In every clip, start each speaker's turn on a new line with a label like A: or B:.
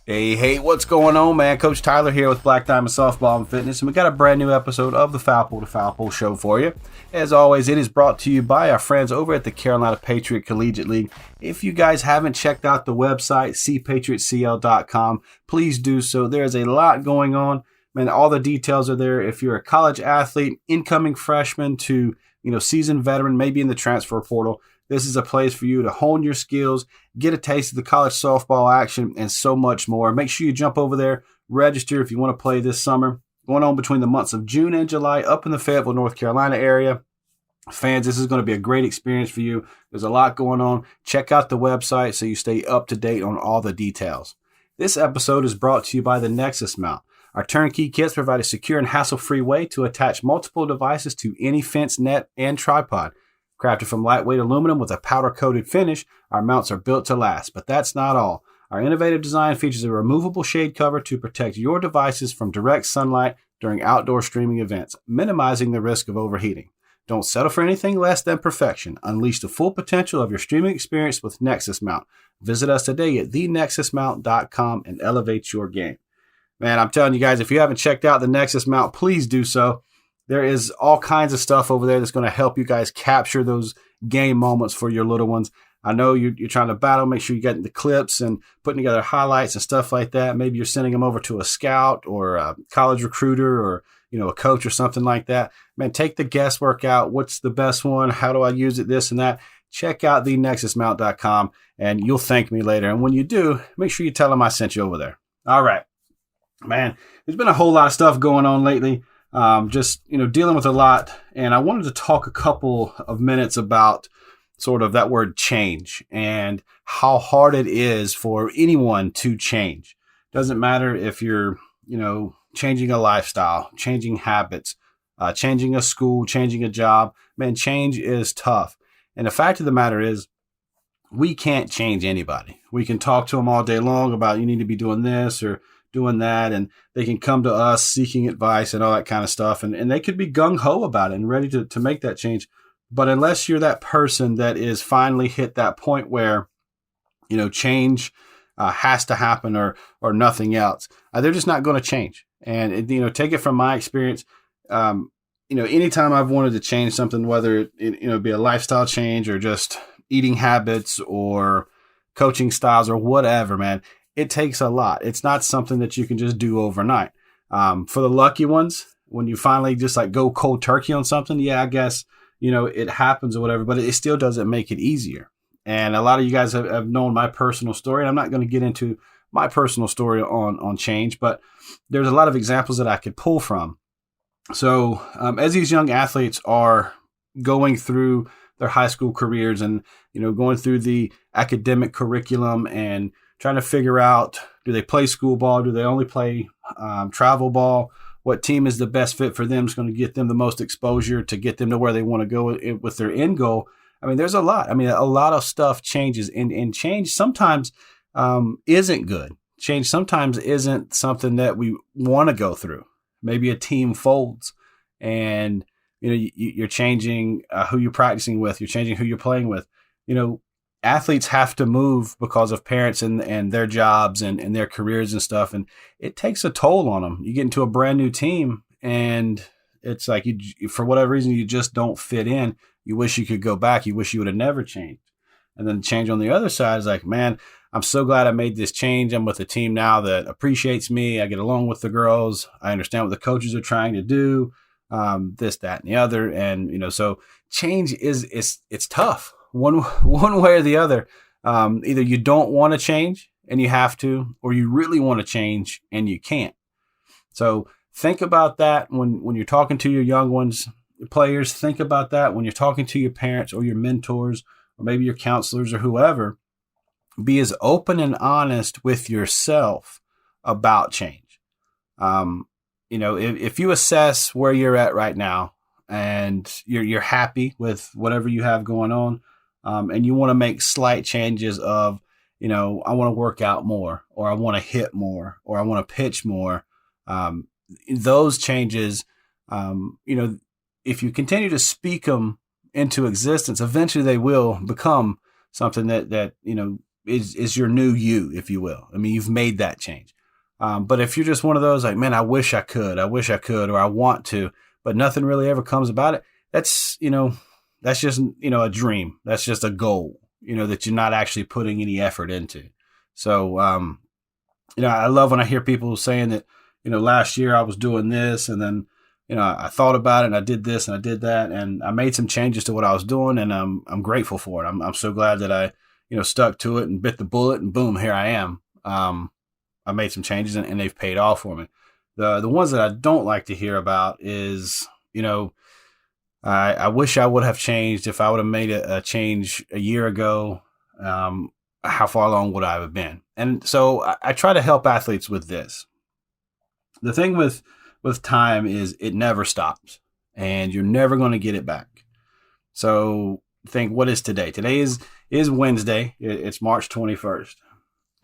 A: Hey, what's going on, man? Coach Tyler here with Black Diamond Softball and Fitness, and we got a brand new episode of the Foul Pole to Foul Pole show for you. As always, it is brought to you by our friends over at the Carolina Patriot Collegiate League. If you guys haven't checked out the website, cpatriotcl.com, please do so. There's a lot going on, man. All the details are there. If you're a college athlete, incoming freshman to seasoned veteran, maybe in the transfer portal, this is a place for you to hone your skills, get a taste of the college softball action, and so much more. Make sure you jump over there, register if you want to play this summer. Going on between the months of June and July up in the Fayetteville, North Carolina area. Fans, this is going to be a great experience for you. There's a lot going on. Check out the website so you stay up to date on all the details. This episode is brought to you by the Nexus Mount. Our turnkey kits provide a secure and hassle-free way to attach multiple devices to any fence, net, and tripod. Crafted from lightweight aluminum with a powder-coated finish, our mounts are built to last. But that's not all. Our innovative design features a removable shade cover to protect your devices from direct sunlight during outdoor streaming events, minimizing the risk of overheating. Don't settle for anything less than perfection. Unleash the full potential of your streaming experience with Nexus Mount. Visit us today at thenexusmount.com and elevate your game. Man, I'm telling you guys, if you haven't checked out the Nexus Mount, please do so. There is all kinds of stuff over there that's going to help you guys capture those game moments for your little ones. I know you're trying to battle. Make sure you're getting the clips and putting together highlights and stuff like that. Maybe you're sending them over to a scout or a college recruiter or a coach or something like that. Man, take the guesswork out. What's the best one? How do I use it? This and that. Check out thenexusmount.com and you'll thank me later. And when you do, make sure you tell them I sent you over there. All right, man. There's been a whole lot of stuff going on lately. Dealing with a lot. And I wanted to talk a couple of minutes about sort of that word change and how hard it is for anyone to change. Doesn't matter if you're, changing a lifestyle, changing habits, changing a school, changing a job. Man, change is tough. And the fact of the matter is, we can't change anybody. We can talk to them all day long about you need to be doing this or doing that, and they can come to us seeking advice and all that kind of stuff, and they could be gung-ho about it and ready to make that change. But unless you're that person that is finally hit that point where, change has to happen or nothing else, they're just not going to change. And, take it from my experience, anytime I've wanted to change something, whether it be a lifestyle change or just eating habits or coaching styles or whatever, man, it takes a lot. It's not something that you can just do overnight. For the lucky ones, when you finally just go cold turkey on something, yeah, I guess, it happens or whatever, but it still doesn't make it easier. And a lot of you guys have known my personal story. And I'm not going to get into my personal story on change, but there's a lot of examples that I could pull from. So as these young athletes are going through their high school careers and, going through the academic curriculum and trying to figure out, do they play school ball? Do they only play travel ball? What team is the best fit for them? Is going to get them the most exposure to get them to where they want to go with their end goal. I mean, there's a lot. I mean, a lot of stuff changes, and change sometimes isn't good. Change sometimes isn't something that we want to go through. Maybe a team folds, and you're changing who you're practicing with. You're changing who you're playing with. Athletes have to move because of parents and their jobs and their careers and stuff. And it takes a toll on them. You get into a brand new team and it's like, for whatever reason, you just don't fit in. You wish you could go back. You wish you would have never changed. And then the change on the other side is like, man, I'm so glad I made this change. I'm with a team now that appreciates me. I get along with the girls. I understand what the coaches are trying to do, this, that, and the other. And, so change it's tough. One way or the other. Either you don't want to change and you have to, or you really want to change and you can't. So think about that when you're talking to your young ones, players. Think about that when you're talking to your parents or your mentors or maybe your counselors or whoever. Be as open and honest with yourself about change. If you assess where you're at right now and you're happy with whatever you have going on, and you want to make slight changes of, I want to work out more, or I want to hit more, or I want to pitch more. Those changes, if you continue to speak them into existence, eventually they will become something that is your new you, if you will. I mean, you've made that change. But if you're just one of those like, man, I wish I could, or I want to, but nothing really ever comes about it. That's just, a dream. That's just a goal, that you're not actually putting any effort into. So, I love when I hear people saying that, last year I was doing this, and then, I thought about it and I did this and I did that, and I made some changes to what I was doing, and I'm grateful for it. I'm so glad that I, stuck to it and bit the bullet, and boom, here I am. I made some changes and they've paid off for me. The ones that I don't like to hear about is, I wish I would have changed. If I would have made a change a year ago, how far along would I have been? And so I try to help athletes with this. The thing with time is it never stops, and you're never going to get it back. So think, what is today? Today is Wednesday. It's March 21st.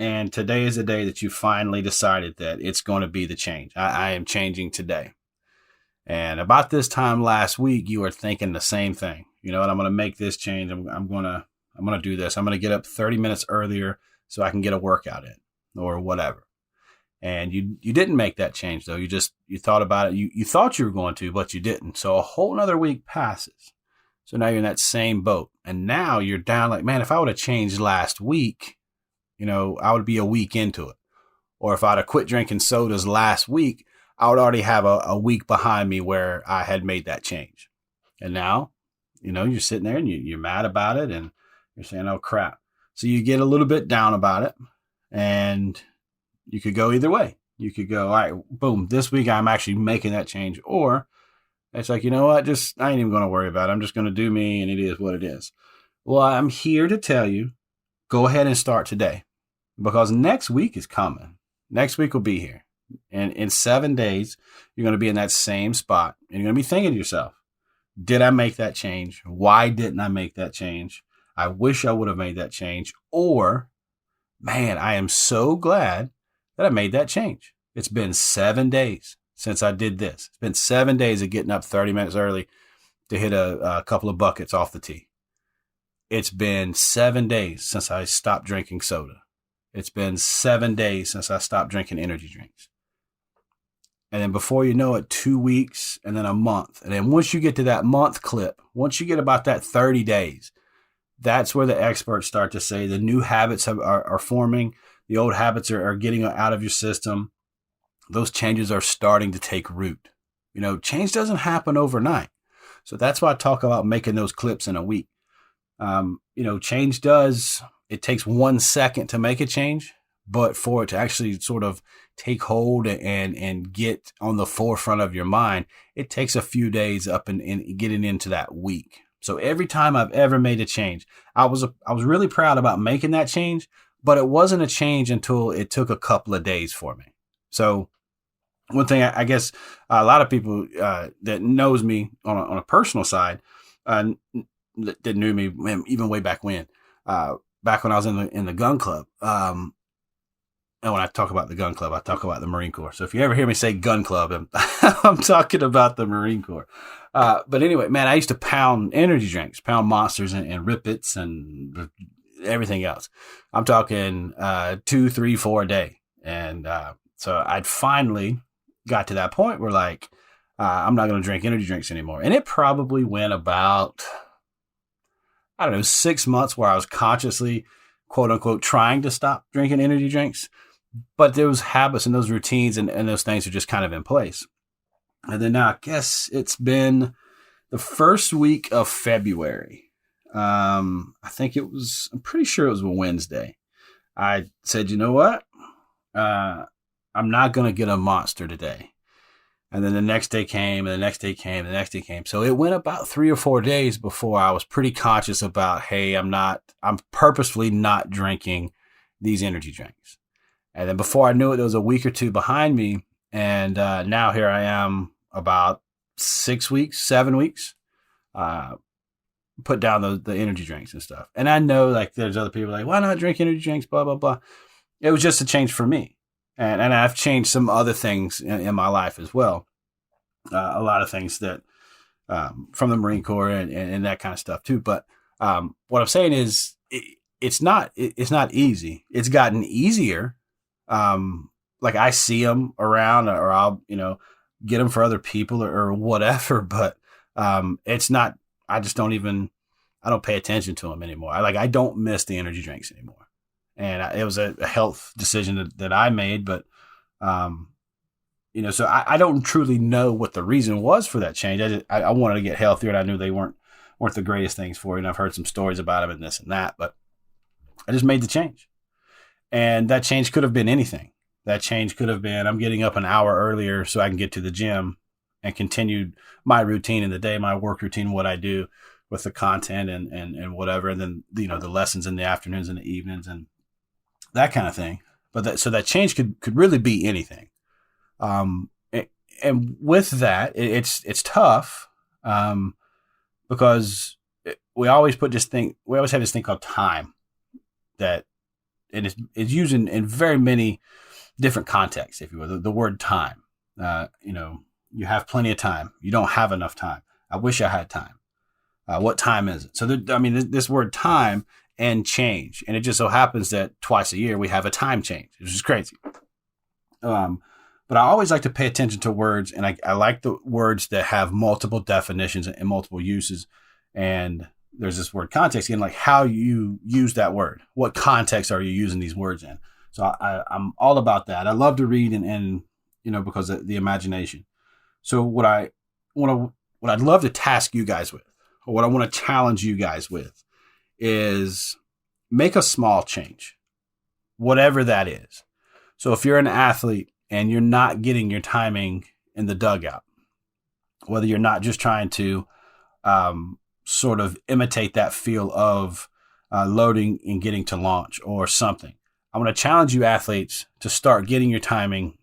A: And today is the day that you finally decided that it's going to be the change. I am changing today. And about this time last week, you were thinking the same thing. You know what? I'm going to make this change. I'm going to do this. I'm going to get up 30 minutes earlier so I can get a workout in, or whatever. And you didn't make that change, though. You thought about it. You thought you were going to, but you didn't. So a whole nother week passes. So now you're in that same boat. And now you're down like, man, if I would have changed last week, I would be a week into it. Or if I'd have quit drinking sodas last week, I would already have a week behind me where I had made that change. And now, you're sitting there and you're mad about it, and you're saying, oh crap. So you get a little bit down about it, and you could go either way. You could go, all right, boom, this week I'm actually making that change. Or it's like, you know what, I ain't even going to worry about it. I'm just going to do me, and it is what it is. Well, I'm here to tell you, go ahead and start today, because next week is coming. Next week will be here. And in 7 days, you're going to be in that same spot. And you're going to be thinking to yourself, did I make that change? Why didn't I make that change? I wish I would have made that change. Or, man, I am so glad that I made that change. It's been 7 days since I did this. It's been 7 days of getting up 30 minutes early to hit a couple of buckets off the tee. It's been 7 days since I stopped drinking soda. It's been 7 days since I stopped drinking energy drinks. And then before you know it, 2 weeks, and then a month. And then once you get to that month clip, once you get about that 30 days, that's where the experts start to say the new habits are forming. The old habits are getting out of your system. Those changes are starting to take root. Change doesn't happen overnight. So that's why I talk about making those clips in a week. Change it takes 1 second to make a change, but for it to actually sort of take hold and get on the forefront of your mind, it takes a few days up and getting into that week. So every time I've ever made a change, I was really proud about making that change, but it wasn't a change until it took a couple of days for me. So one thing I guess a lot of people that knows me on a personal side that knew me even way back when I was in the gun club. And when I talk about the gun club, I talk about the Marine Corps. So if you ever hear me say gun club, I'm talking about the Marine Corps. But anyway, man, I used to pound energy drinks, pound Monsters and Rip Its and everything else. I'm talking 2, 3, 4 a day. And so I'd finally got to that point where I'm not going to drink energy drinks anymore. And it probably went about, 6 months where I was consciously, quote unquote, trying to stop drinking energy drinks. But those habits and those routines and those things are just kind of in place. And then now I guess it's been the first week of February. I'm pretty sure it was a Wednesday. I said, you know what? I'm not going to get a Monster today. And then the next day came, and the next day came, and the next day came. So it went about 3 or 4 days before I was pretty conscious about, hey, I'm purposefully not drinking these energy drinks. And then before I knew it, there was a week or two behind me. And now here I am about 6 weeks, 7 weeks, put down the energy drinks and stuff. And I know there's other people why not drink energy drinks, blah, blah, blah. It was just a change for me. And I've changed some other things in my life as well. A lot of things that from the Marine Corps and that kind of stuff too. But what I'm saying is it's not easy. It's gotten easier. Like I see them around, or I'll, get them for other people or whatever, but it's not, I just don't even, I don't pay attention to them anymore. I don't miss the energy drinks anymore. And it was a health decision that I made, but, so I don't truly know what the reason was for that change. I wanted to get healthier, and I knew they weren't the greatest things for you. And I've heard some stories about them and this and that, but I just made the change. And that change could have been anything. That change could have been, I'm getting up an hour earlier so I can get to the gym and continue my routine in the day, my work routine, what I do with the content and whatever. And then, the lessons in the afternoons and the evenings and that kind of thing. But so that change could really be anything. And with that, it's tough, because we always have this thing called time that it is used in very many different contexts, if you will. The word time, you have plenty of time. You don't have enough time. I wish I had time. What time is it? So, this word time and change, and it just so happens that twice a year we have a time change, which is crazy. But I always like to pay attention to words, and I like the words that have multiple definitions and multiple uses. And there's this word context, again, like how you use that word. What context are you using these words in? So I'm all about that. I love to read and because of the imagination. So what I'd love to task you guys with, or what I want to challenge you guys with, is make a small change, whatever that is. So if you're an athlete and you're not getting your timing in the dugout, whether you're not just trying to sort of imitate that feel of loading and getting to launch or something, I want to challenge you athletes to start getting your timing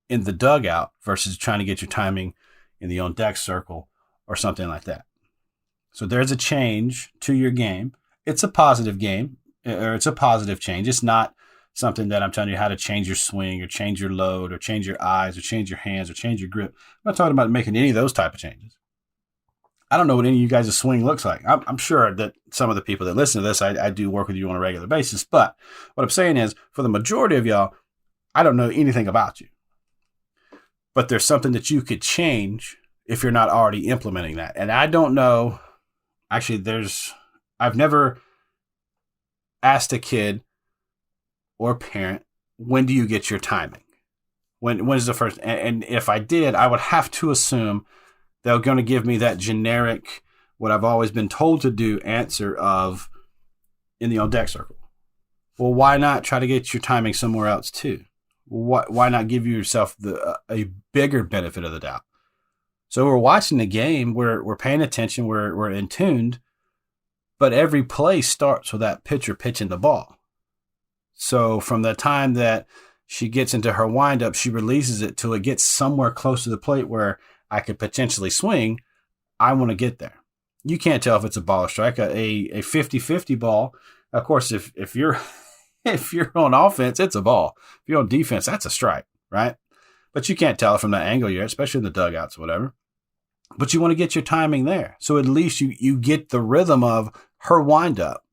A: in the dugout versus trying to get your timing in the on deck circle or something like that. So there's a change to your game. It's a positive game, or it's a positive change. It's not something that I'm telling you how to change your swing or change your load or change your eyes or change your hands or change your grip. I'm not talking about making any of those type of changes. I don't know what any of you guys' swing looks like. I'm sure that some of the people that listen to this, I do work with you on a regular basis. But what I'm saying is, for the majority of y'all, I don't know anything about you. But there's something that you could change if you're not already implementing that. And I don't know. Actually, I've never asked a kid or parent, when do you get your timing? When is the first? And if I did, I would have to assume they're going to give me that generic, what I've always been told to do answer of in the on deck circle. Well, why not try to get your timing somewhere else too? Why not give yourself a bigger benefit of the doubt? So we're watching the game, we're paying attention, we're in tuned, but every play starts with that pitcher pitching the ball. So from the time that she gets into her windup, she releases it till it gets somewhere close to the plate where I could potentially swing. I want to get there. You can't tell if it's a ball or strike. A 50-50 ball, of course, if you're if you're on offense, it's a ball. If you're on defense, that's a strike, right? But you can't tell it from that angle you're at, especially in the dugouts or whatever. But you want to get your timing there. So at least you get the rhythm of her windup,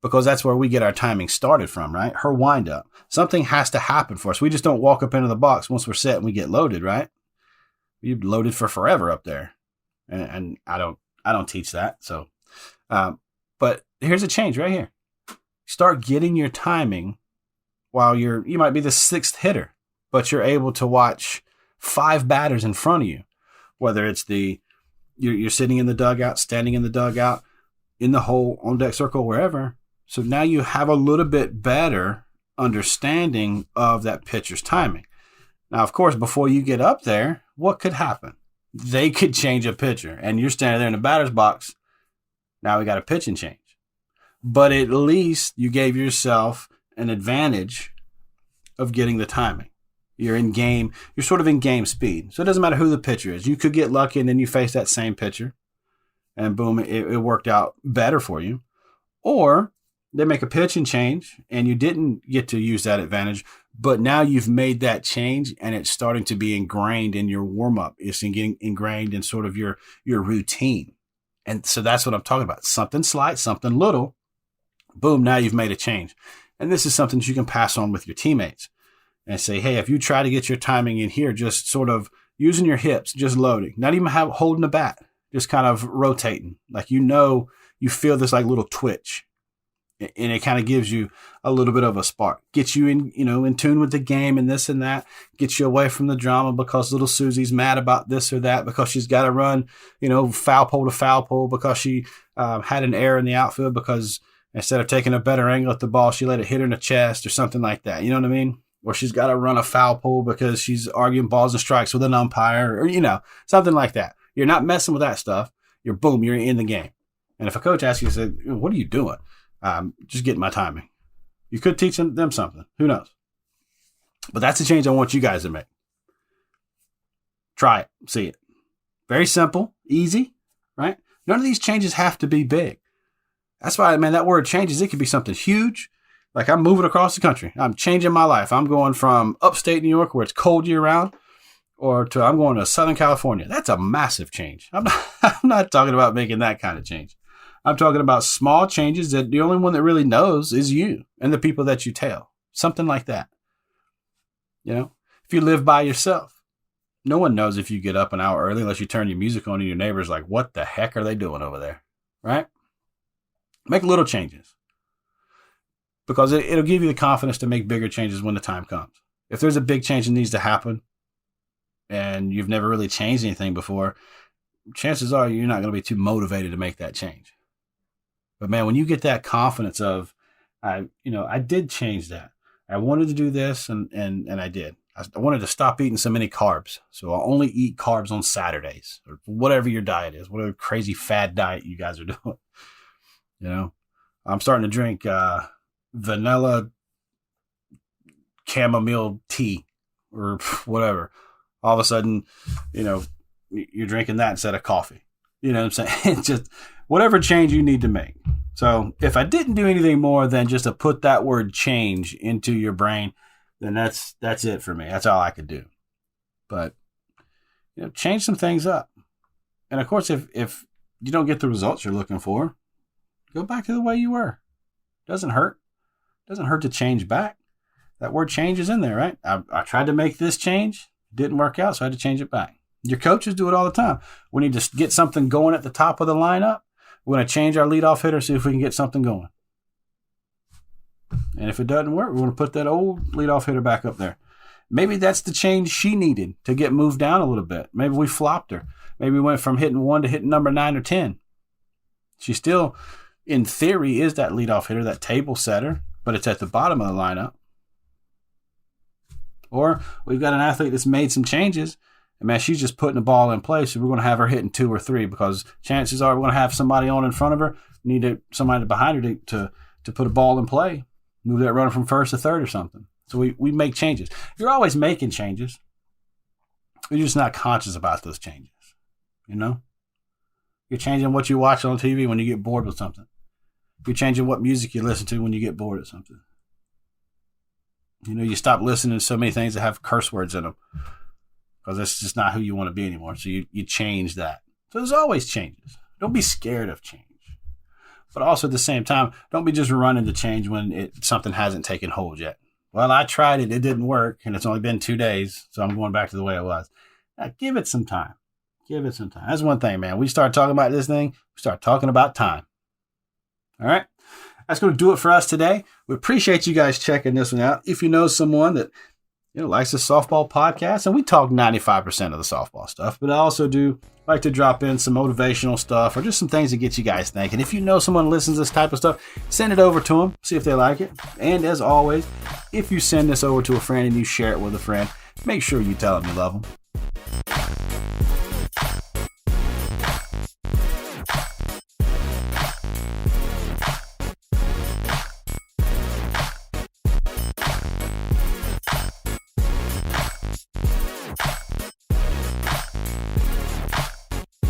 A: because that's where we get our timing started from, right? Her windup. Something has to happen for us. We just don't walk up into the box once we're set and we get loaded, right? You're loaded for forever up there. And I don't teach that. So, but here's a change right here. Start getting your timing while you might be the sixth hitter, but you're able to watch 5 batters in front of you, whether it's you're sitting in the dugout, standing in the dugout, in the hole, on deck circle, wherever. So now you have a little bit better understanding of that pitcher's timing. Now, of course, before you get up there, what could happen? They could change a pitcher, and you're standing there in the batter's box. Now we got a pitching change. But at least you gave yourself an advantage of getting the timing. You're sort of in game speed. So it doesn't matter who the pitcher is. You could get lucky and then you face that same pitcher and boom, it worked out better for you. Or they make a pitching change and you didn't get to use that advantage, but now you've made that change and it's starting to be ingrained in your warm-up. It's getting ingrained in sort of your routine. And so that's what I'm talking about. Something slight, something little, Boom, now you've made a change. And this is something that you can pass on with your teammates and say, hey, if you try to get your timing in here, just sort of using your hips, just loading, not even holding the bat, just kind of rotating. Like, you feel this like little twitch, and it kind of gives you a little bit of a spark, gets you in tune with the game and this and that, gets you away from the drama because little Susie's mad about this or that because she's got to run, foul pole to foul pole because she had an error in the outfield because instead of taking a better angle at the ball, she let it hit her in the chest or something like that. You know what I mean? Or she's got to run a foul pole because she's arguing balls and strikes with an umpire or, something like that. You're not messing with that stuff. You're in the game. And if a coach asks you, say, what are you doing? Just getting my timing. You could teach them something. Who knows? But that's the change I want you guys to make. Try it. See it. Very simple. Easy. Right? None of these changes have to be big. That's why, man, that word changes. It could be something huge. Like, I'm moving across the country. I'm changing my life. I'm going from upstate New York where it's cold year round to I'm going to Southern California. That's a massive change. I'm not talking about making that kind of change. I'm talking about small changes that the only one that really knows is you and the people that you tell. Something like that. If you live by yourself, no one knows if you get up an hour early unless you turn your music on and your neighbor's like, what the heck are they doing over there? Right? Make little changes because it'll give you the confidence to make bigger changes when the time comes. If there's a big change that needs to happen and you've never really changed anything before, chances are you're not going to be too motivated to make that change. But man, when you get that confidence of, I did change that. I wanted to do this and I did. I wanted to stop eating so many carbs. So I'll only eat carbs on Saturdays or whatever your diet is, whatever crazy fad diet you guys are doing. I'm starting to drink vanilla chamomile tea or whatever. All of a sudden, you're drinking that instead of coffee. You know what I'm saying? It's just whatever change you need to make. So if I didn't do anything more than just to put that word change into your brain, then that's it for me. That's all I could do. But change some things up. And of course, if you don't get the results you're looking for, go back to the way you were. Doesn't hurt. Doesn't hurt to change back. That word change is in there, right? I tried to make this change. Didn't work out, so I had to change it back. Your coaches do it all the time. We need to get something going at the top of the lineup. We're going to change our leadoff hitter, see if we can get something going. And if it doesn't work, we're going to put that old leadoff hitter back up there. Maybe that's the change she needed to get moved down a little bit. Maybe we flopped her. Maybe we went from hitting 1 to hitting number 9 or 10. She still, in theory, is that leadoff hitter, that table setter, but it's at the bottom of the lineup. Or we've got an athlete that's made some changes, and man, she's just putting the ball in place, so we're going to have her hitting 2 or 3 because chances are we're going to have somebody on in front of her, somebody behind her to put a ball in play, move that runner from first to third or something. So we make changes. You're always making changes. You're just not conscious about those changes. You're changing what you watch on TV when you get bored with something. You're changing what music you listen to when you get bored of something. You stop listening to so many things that have curse words in them because that's just not who you want to be anymore. So you change that. So there's always changes. Don't be scared of change. But also at the same time, don't be just running to change when something hasn't taken hold yet. Well, I tried it. It didn't work. And it's only been 2 days. So I'm going back to the way it was. Now, give it some time. Give it some time. That's one thing, man. We start talking about this thing. We start talking about time. All right. That's going to do it for us today. We appreciate you guys checking this one out. If you know someone that likes the softball podcast, and we talk 95% of the softball stuff, but I also do like to drop in some motivational stuff or just some things that get you guys thinking. If you know someone who listens to this type of stuff, send it over to them, see if they like it. And as always, if you send this over to a friend and you share it with a friend, make sure you tell them you love them.